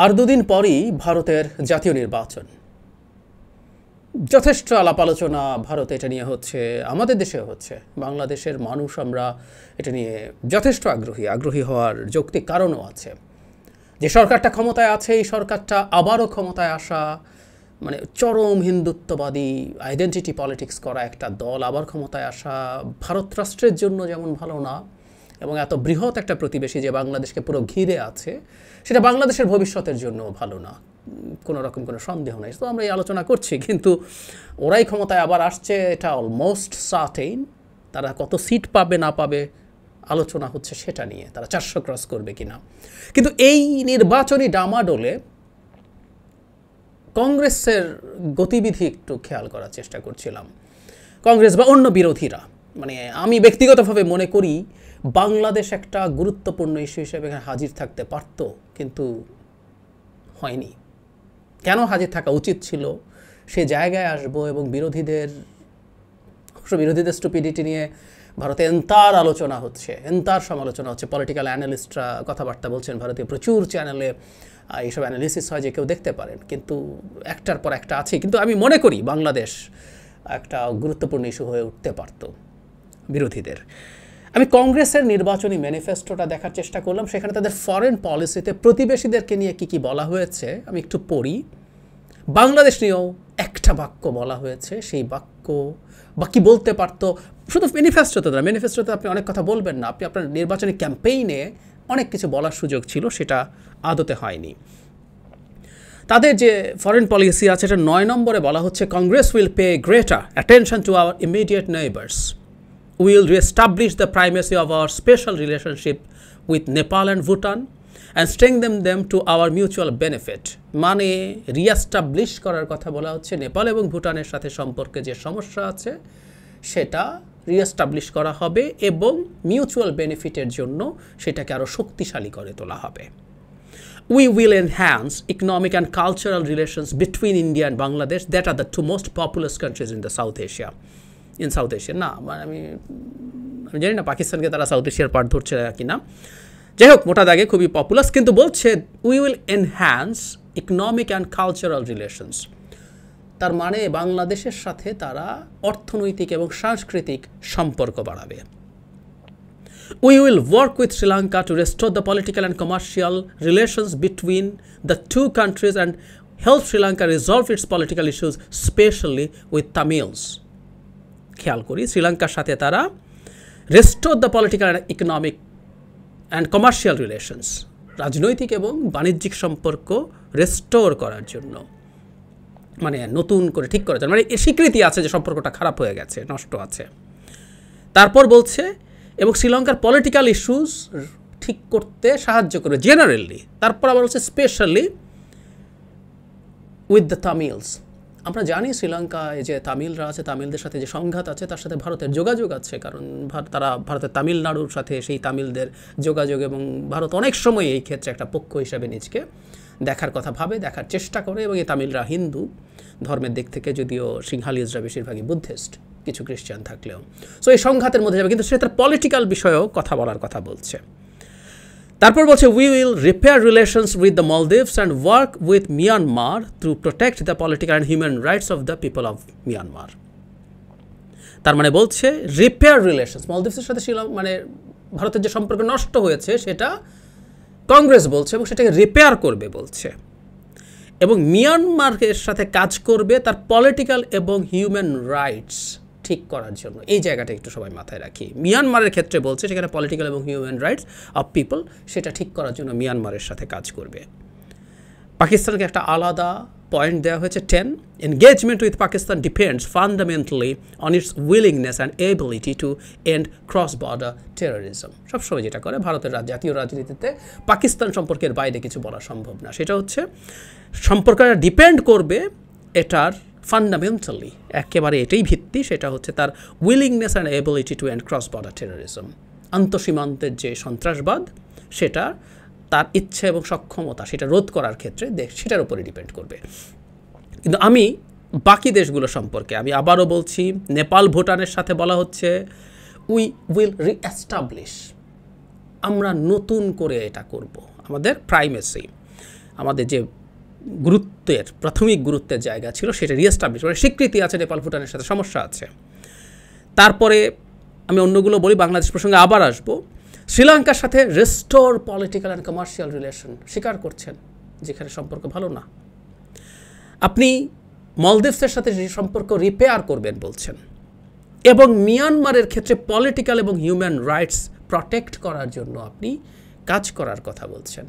আর দুদিন পরই ভারতের জাতীয় নির্বাচন। যথেষ্ট আলাপ আলোচনা ভারতে এটা নিয়ে হচ্ছে, আমাদের দেশেও হচ্ছে। বাংলাদেশের মানুষ আমরা এটা নিয়ে যথেষ্ট আগ্রহী হওয়ার যৌক্তিক কারণও আছে। যে সরকারটা ক্ষমতায় আছে, এই সরকারটা আবারও ক্ষমতায় আসা, মানে চরম হিন্দুত্ববাদী আইডেন্টিটি পলিটিক্স করা একটা দল আবার ক্ষমতায় আসা ভারত রাষ্ট্রের জন্য যেমন ভালো না, এবং এত বৃহৎ একটা প্রতিবেশী যে বাংলাদেশকে পুরো ঘিরে আছে, সেটা বাংলাদেশের ভবিষ্যতের জন্য ভালো না, কোনো রকম কোনো সন্দেহ নেই। তো আমরা এই আলোচনা করছি, কিন্তু ওরাই ক্ষমতায় আবার আসছে, এটা অলমোস্ট সার্টেইন। তারা কত সিট পাবে না পাবে আলোচনা হচ্ছে সেটা নিয়ে, তারা 400 ক্রস করবে কিনা। কিন্তু এই নির্বাচনী ডামাডোলে কংগ্রেসের গতিবিধি একটু খেয়াল করার চেষ্টা করছিলাম। কংগ্রেস বা অন্য বিরোধীরা, মানে আমি ব্যক্তিগতভাবে মনে করি বাংলাদেশ একটা গুরুত্বপূর্ণ ইস্যু হিসেবে এখানে হাজির থাকতে পারত, কিন্তু হয়নি। কেন হাজির থাকা উচিত ছিল সে জায়গায় আসবো, এবং বিরোধীদের স্টুপিডিটি নিয়ে ভারতে এন্তার আলোচনা হচ্ছে, এন্তার সমালোচনা হচ্ছে। পলিটিক্যাল অ্যানালিস্টরা কথাবার্তা বলছেন, ভারতীয় প্রচুর চ্যানেলে এইসব অ্যানালিসিস হয় যে কেউ দেখতে পারেন, কিন্তু একটার পর একটা আছে। কিন্তু আমি মনে করি বাংলাদেশ একটা গুরুত্বপূর্ণ ইস্যু হয়ে উঠতে পারত বিরোধীদের। আমি কংগ্রেসের নির্বাচনী ম্যানিফেস্টোটা দেখার চেষ্টা করলাম, সেখানে তাদের ফরেন পলিসিতে প্রতিবেশীদেরকে নিয়ে কী বলা হয়েছে আমি একটু পড়ি। বাংলাদেশ নিয়েও একটা বাক্য বলা হয়েছে, সেই বাক্য বা কী বলতে পারতো শুধু ম্যানিফেস্টোতে না, ম্যানিফেস্টোতে আপনি অনেক কথা বলবেন না, আপনি আপনার নির্বাচনী ক্যাম্পেইনে অনেক কিছু বলার সুযোগ ছিল, সেটা আদতে হয়নি। তাদের যে ফরেন পলিসি আছে, এটা 9 নম্বরে বলা হচ্ছে, Congress will pay greater attention to our immediate neighbours, will re-establish the primacy of our special relationship with Nepal and Bhutan and strengthen them to our mutual benefit. মানে রিএস্টাবলিশ করার কথা বলা হচ্ছে, নেপাল এবং ভুটানের সাথে সম্পর্কে যে সমস্যা আছে সেটা রিএস্টাবলিশ করা হবে, এবং মিউচুয়াল বেনিফিটের জন্য সেটাকে আরও শক্তিশালী করে তোলা হবে। We will enhance economic and cultural relations between India and Bangladesh that are the two most populous countries in the South Asia. না, মানে আমি জানি না পাকিস্তানকে তারা সাউথ এশিয়ার পার্ট ধরছে কিনা। যাই হোক, মোটা দাগে খুবই পপুলাস, কিন্তু বলছে we will enhance economic and cultural relations. তার মানে বাংলাদেশের সাথে তারা অর্থনৈতিক এবং সাংস্কৃতিক সম্পর্ক বাড়াবে। We will work with Sri Lanka to restore the political and commercial relations between the two countries and help Sri Lanka resolve its political issues, especially with Tamils. খেয়াল করি, শ্রীলঙ্কার সাথে তারা restore the political and economic and commercial relations, রাজনৈতিক এবং বাণিজ্যিক সম্পর্ক restore করার জন্য, মানে নতুন করে ঠিক করার জন্য, মানে স্বীকৃতি আছে যে সম্পর্কটা খারাপ হয়ে গেছে, নষ্ট আছে। তারপর বলছে, এবং শ্রীলঙ্কার পলিটিক্যাল ইস্যুস ঠিক করতে সাহায্য করবে জেনারেলি। তারপর আবার হচ্ছে স্পেশালি উইথ দ্য তামিলস। আমরা জানি শ্রীলঙ্কায় যে তামিলরা আছে, তামিলদের সাথে যে সংঘাত আছে, তার সাথে ভারতের যোগাযোগ আছে, কারণ তারা ভারতের তামিলনাড়ুর সাথে সেই তামিলদের যোগাযোগ, এবং ভারত অনেক সময় এই ক্ষেত্রে একটা পক্ষ হিসাবে নিজকে দেখার কথা ভাবে, দেখার চেষ্টা করে। এবং এই তামিলরা হিন্দু ধর্মের দিক থেকে, যদিও সিংহালিজরা বেশিরভাগই বুদ্ধিস্ট, কিছু খ্রিস্টান থাকলেও। সো এই সংঘাতের মধ্যে যাবে, কিন্তু সে তার পলিটিক্যাল বিষয়েও কথা বলার কথা বলছে। তারপর বলছে, we will repair relations with the মলদ্বীপস and work with Myanmar to protect the political and human rights of the people of Myanmar. তার মানে বলছে রিপেয়ার রিলেশনস, মলদ্বীপসের সাথে মানে ভারতের যে সম্পর্ক নষ্ট হয়েছে সেটা কংগ্রেস বলছে, এবং সেটাকে রিপেয়ার করবে বলছে, এবং মিয়ানমারের সাথে কাজ করবে তার পলিটিক্যাল এবং হিউম্যান রাইটস ঠিক করার জন্য। এই জায়গাটা একটু সবাই মাথায় রাখি। মিয়ানমারের ক্ষেত্রে বলছে সেখানে পলিটিক্যাল এবং হিউম্যান রাইটস অফ পিপল, সেটা ঠিক করার জন্য মিয়ানমারের সাথে কাজ করবে। পাকিস্তানকে একটা আলাদা পয়েন্ট দেওয়া হয়েছে 10, engagement with Pakistan depends fundamentally on its willingness and ability to end cross border terrorism. সবসময় যেটা করে ভারতের জাতীয় রাজনীতিতে পাকিস্তান সম্পর্কের বাইরে কিছু বলা সম্ভব না, সেটা হচ্ছে সম্পর্কটা ডিপেন্ড করবে এটার ফান্ডামেন্টালি, একেবারে এটাই ভিত্তি, সেটা হচ্ছে তার willingness and ability to end cross border terrorism. আন্তঃসীমান্তের যে সন্ত্রাসবাদ, সেটা তার ইচ্ছে এবং সক্ষমতা সেটা রোধ করার ক্ষেত্রে সেটার উপরে ডিপেন্ড করবে। কিন্তু আমি বাকি দেশগুলো সম্পর্কে আমি আবারও বলছি, নেপাল ভুটানের সাথে বলা হচ্ছে উই উইল রিএস্টাবলিশ, আমরা নতুন করে এটা করব, আমাদের প্রাইমেসি। আমাদের যে গুরুত্বের প্রাথমিক গুরুত্বের জায়গা ছিল সেটা রিএস্টাবলিশ, মানে স্বীকৃতি আছে নেপাল ভুটানের সাথে সমস্যা আছে। তারপরে আমি অন্যগুলো বলি, বাংলাদেশ প্রসঙ্গে আবার আসবো। শ্রীলঙ্কার সাথে restore political and commercial relation স্বীকার করছেন, যেখানে সম্পর্ক ভালো না। আপনি মলদ্বীপসের সাথে যে সম্পর্ক রিপেয়ার করবেন বলছেন, এবং মিয়ানমারের ক্ষেত্রে পলিটিক্যাল এবং হিউম্যান রাইটস প্রটেক্ট করার জন্য আপনি কাজ করার কথা বলছেন।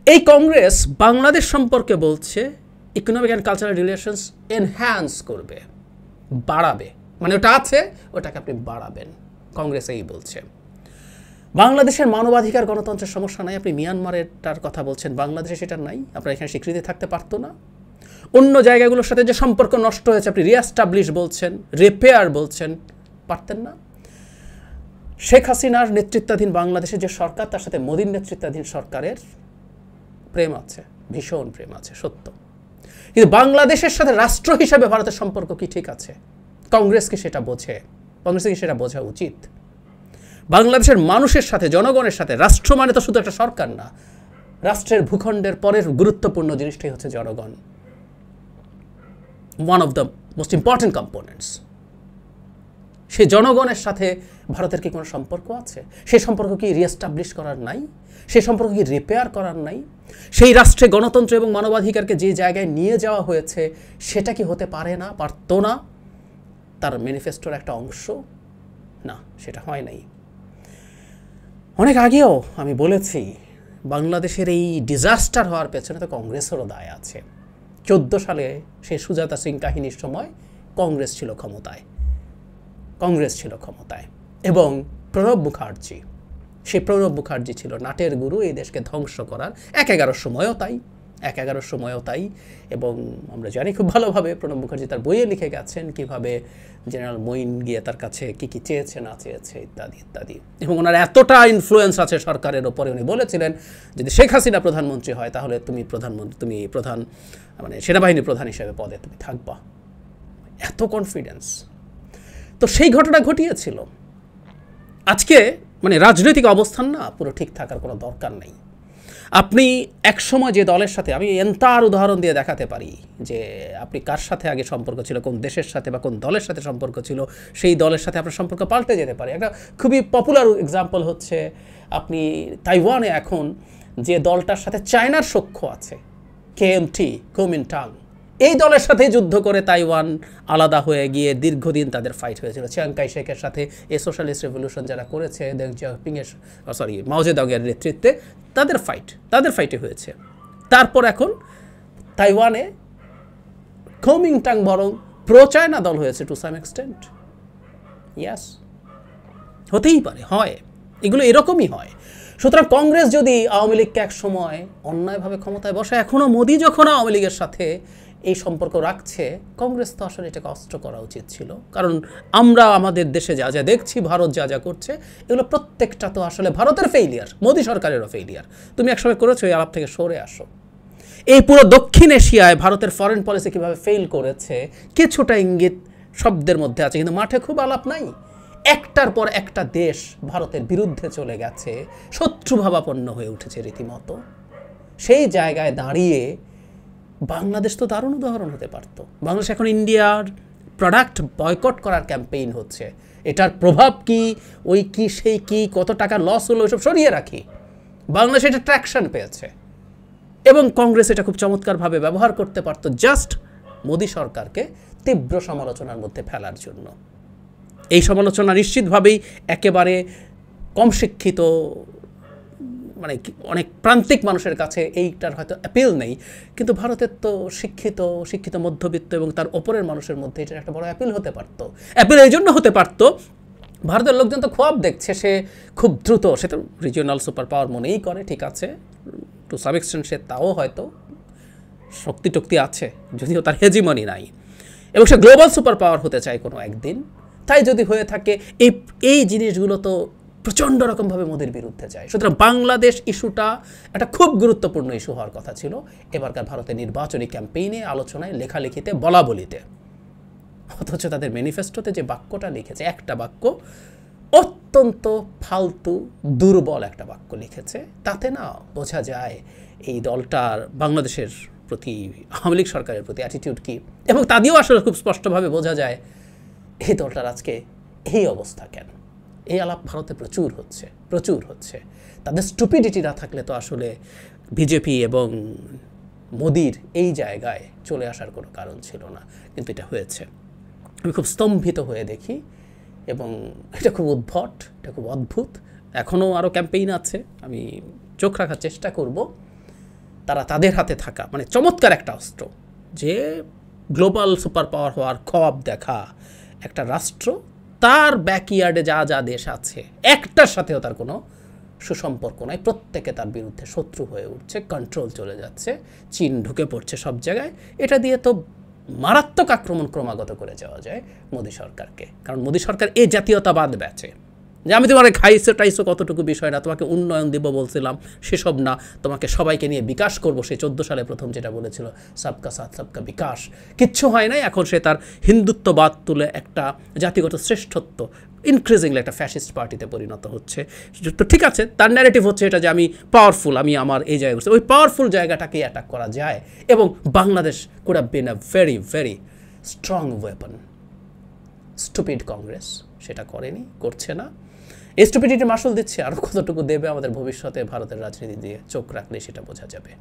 এই কংগ্রেস বাংলাদেশ সম্পর্কে বলছে economic and cultural relations enhance করবে, বাড়াবে, মানে ওটা আছে ওটাকে আপনি বাড়াবেন, কংগ্রেস এই বলছে। বাংলাদেশের মানবাধিকার গণতন্ত্রের সমস্যা নাই, আপনি মিয়ানমারেরটার কথা বলছেন, বাংলাদেশে সেটা নাই, আপনার এখানে স্বীকৃতি থাকতে পারতো না। অন্য জায়গাগুলোর সাথে যে সম্পর্ক নষ্ট হয়েছে আপনি রিএস্টাবলিশ বলছেন, রিপেয়ার বলছেন, পারতেন না? শেখ হাসিনার নেতৃত্বাধীন বাংলাদেশের যে সরকার, তার সাথে মোদীর নেতৃত্বাধীন সরকারের প্রেম আছে, ভীষণ প্রেম আছে, সত্য। কিন্তু বাংলাদেশের সাথে রাষ্ট্র হিসাবে ভারতের সম্পর্ক কি ঠিক আছে? কংগ্রেস কি সেটা বোঝে? কংগ্রেসকে কি সেটা বোঝা উচিত? বাংলাদেশের মানুষের সাথে, জনগণের সাথে, রাষ্ট্র মানে তো শুধু একটা সরকার না, রাষ্ট্রের ভূখণ্ডের পরের গুরুত্বপূর্ণ জিনিসটাই হচ্ছে জনগণ, one of the most important components. সেই জনগণের সাথে ভারতের কি কোনো সম্পর্ক আছে? সেই সম্পর্ক কি রিএস্টাবলিশ করার নাই? সেই সম্পর্ক কি রিপেয়ার করার নাই? সেই রাষ্ট্রে গণতন্ত্র এবং মানবাধিকারকে যে জায়গায় নিয়ে যাওয়া হয়েছে সেটা কি হতে পারে না, পারতো না? তার ম্যানিফেস্টোর একটা অংশ না, সেটা হয় নাই। অনেক আগেও আমি বলেছি, বাংলাদেশের এই ডিজাস্টার হওয়ার পেছনে তো কংগ্রেসেরও দায় আছে। 14 সালে সেই সুজাতা সিং কাহিনীর সময় কংগ্রেস ছিল ক্ষমতায়, এবং প্রণব মুখার্জি, সেই প্রণব মুখার্জি ছিল নাটের গুরু এই দেশকে ধ্বংস করার। 11 সময়ও তাই। এবং আমরা জানি খুব ভালোভাবে প্রণব মুখার্জি তার বইয়ে লিখে গেছেন কিভাবে জেনারেল মঈন গিয়ে তার কাছে কি চেয়েছে না চেয়েছে ইত্যাদি ইত্যাদি। এবং ওনার এতটা ইনফ্লুয়েন্স আছে সরকারের ওপরে, উনি বলেছিলেন যদি শেখ হাসিনা প্রধানমন্ত্রী হয় তাহলে তুমি প্রধান মানে সেনাবাহিনীর প্রধান হিসেবে পদে তুমি থাকবা, এত কনফিডেন্স। তো সেই ঘটনা ঘটিয়েছিল। আজকে মানে রাজনৈতিক অবস্থান না পুরো ঠিক থাকার কোনো দরকার নেই। আপনি একসময় যে দলের সাথে, আমি এন্তার উদাহরণ দিয়ে দেখাতে পারি যে আপনি কার সাথে আগে সম্পর্ক ছিল, কোন দেশের সাথে বা কোন দলের সাথে সম্পর্ক ছিল, সেই দলের সাথে আপনার সম্পর্ক পাল্টে যেতে পারে। একটা খুবই পপুলার এক্সাম্পল হচ্ছে আপনি তাইওয়ানে এখন যে দলটার সাথে চায়নার সখ্য আছে, কেএমটি, কুমিনটাং, এই দলের সাথে যুদ্ধ করে তাইওয়ান আলাদা হয়ে গিয়ে দীর্ঘদিন তাদের ফাইট হয়েছিল। চিয়াং কাই শেখের সাথে এই সোশ্যালিস্ট রেভলিউশন যারা করেছে মাও জেদংয়ের নেতৃত্বে, তাদের ফাইটে হয়েছে। তারপর এখন তাইওয়ানে কুমিনটাং বরং প্রো চায়না দল হয়েছে টু সাম এক্সটেন্ট। ইয়াস, হতেই পারে, হয়, এগুলো এরকমই হয়। সুতরাং কংগ্রেস যদি আওয়ামী লীগকে এক সময় অন্যায়ভাবে ক্ষমতায় বসে, এখনও মোদি যখন আওয়ামী লীগের সাথে এই সম্পর্ক রাখছে, কংগ্রেস তো আসলে এটাকে অস্ত্র করা উচিত ছিল। কারণ আমরা আমাদের দেশে যা যা দেখছি, ভারত যা যা করছে, এগুলো প্রত্যেকটা তো আসলে ভারতের ফেইলিয়ার, মোদি সরকারেরও ফেইলিয়ার। তুমি একসময় করেছো, এই আলাপ থেকে সরে আসো। এই পুরো দক্ষিণ এশিয়ায় ভারতের ফরেন পলিসি কীভাবে ফেইল করেছে কিছুটা ইঙ্গিত শব্দের মধ্যে আছে, কিন্তু মাঠে খুব আলাপ নাই। একটার পর একটা দেশ ভারতের বিরুদ্ধে চলে গেছে, শত্রুভাবাপন্ন হয়ে উঠেছে রীতিমতো। সেই জায়গায় দাঁড়িয়ে বাংলাদেশ তো দারুণ উদাহরণ হতে পারত। বাংলাদেশ এখন ইন্ডিয়ার প্রোডাক্ট বয়কট করার ক্যাম্পেইন হচ্ছে, এটার প্রভাব কি, ওই কি সেই কি, কত টাকা লস হলো, ওইসব সরিয়ে রাখি, বাংলাদেশ এটা ট্র্যাকশন পেয়েছে। এবং কংগ্রেস এটা খুব চমৎকারভাবে ব্যবহার করতে পারত, জাস্ট মোদি সরকারকে তীব্র সমালোচনার মধ্যে ফেলার জন্য। এই সমালোচনা নিশ্চিতভাবেই একেবারে কম শিক্ষিত, মানে অনেক প্রান্তিক মানুষের কাছে এইটার হয়তো অ্যাপিল নেই, কিন্তু ভারতের তো শিক্ষিত মধ্যবিত্ত এবং তার ওপরের মানুষের মধ্যে এটার একটা বড় অ্যাপিল হতে পারত। অ্যাপিল এই জন্য হতে পারত, ভারতের লোকজন তো খোয়াব দেখছে, সে খুব দ্রুত, সে তো রিজিওনাল সুপার পাওয়ার মনেই করে, ঠিক আছে, টু সাম এক্সটেন্ট সে তাও হয়তো শক্তি আছে, যদিও তার হেজিমনি নাই, এবং সে গ্লোবাল সুপার পাওয়ার হতে চায় কোনো একদিন। তাই যদি হয়ে থাকে এই জিনিসগুলো তো প্রচণ্ড রকমভাবে মোদির বিরুদ্ধে যায়। সুতরাং বাংলাদেশ ইস্যুটা একটা খুব গুরুত্বপূর্ণ ইস্যু হওয়ার কথা ছিল এবারকার ভারতের নির্বাচনী ক্যাম্পেইনে, আলোচনায়, লেখালেখিতে, বলাবলিতে। অথচ তাদের ম্যানিফেস্টোতে যে বাক্যটা লিখেছে, একটা বাক্য, অত্যন্ত ফালতু দুর্বল একটা বাক্য লিখেছে। তাতে না বোঝা যায় এই দলটার বাংলাদেশের প্রতি, আওয়ামী লীগ সরকারের প্রতি অ্যাটিটিউড কী, এবং তা দিয়েও আসলে খুব স্পষ্টভাবে বোঝা যায় এই দলটার আজকে এই অবস্থা কেন। এই আলাপ ভারতে প্রচুর হচ্ছে। তাদের স্টুপিডিটি না থাকলে তো আসলে বিজেপি এবং মোদির এই জায়গায় চলে আসার কোনো কারণ ছিল না, কিন্তু এটা হয়েছে। আমি খুব স্তম্ভিত হয়ে দেখি, এবং এটা খুব উদ্ভট, এটা খুব অদ্ভুত। এখনও আরও ক্যাম্পেইন আছে, আমি চোখ রাখার চেষ্টা করব। তারা তাদের হাতে থাকা মানে চমৎকার একটা অস্ত্র, যে গ্লোবাল সুপার পাওয়ার হওয়ার খোয়াব দেখা একটা রাষ্ট্র, তার ব্যাকইয়ার্ডে যা যা দেশ আছে একটার সাথেও তার কোনো সুসম্পর্ক নাই, প্রত্যেকে তার বিরুদ্ধে শত্রু হয়ে উঠছে, কন্ট্রোল চলে যাচ্ছে, চীন ঢুকে পড়ছে সব জায়গায়। এটা দিয়ে তো মারাত্মক আক্রমণ ক্রমাগত করে যাওয়া যায় মোদী সরকারকে, কারণ মোদী সরকার এই জাতীয়তাবাদ বেচে, যে আমি তোমার খাইছো টাইছো কতটুকু বিষয় না, তোমাকে উন্নয়ন দিব বলছিলাম সেসব না, তোমাকে সবাইকে নিয়ে বিকাশ করবো, সে 14 সালে প্রথম যেটা বলেছিল সবকা সাথ সবকা বিকাশ, কিচ্ছু হয় নাই। এখন সে তার হিন্দুত্ববাদ তুলে একটা জাতিগত শ্রেষ্ঠত্ব, ইনক্রিজিংলি একটা ফ্যাসিস্ট পার্টিতে পরিণত হচ্ছে। তো ঠিক আছে, তার ন্যারেটিভ হচ্ছে এটা যে আমি পাওয়ারফুল, আমি আমার এই জায়গায় ওই পাওয়ারফুল জায়গাটাকেই অ্যাটাক করা যায়, এবং Bangladesh could have been a very very strong weapon. Stupid Congress সেটা করেনি, করছে না। এই স্টুপিডিটির মাসুল দিচ্ছে, আরও কতটুকু দেবে আমাদের ভবিষ্যতে ভারতের রাজনীতি দিয়ে চোখ রাখলে সেটা বোঝা যাবে।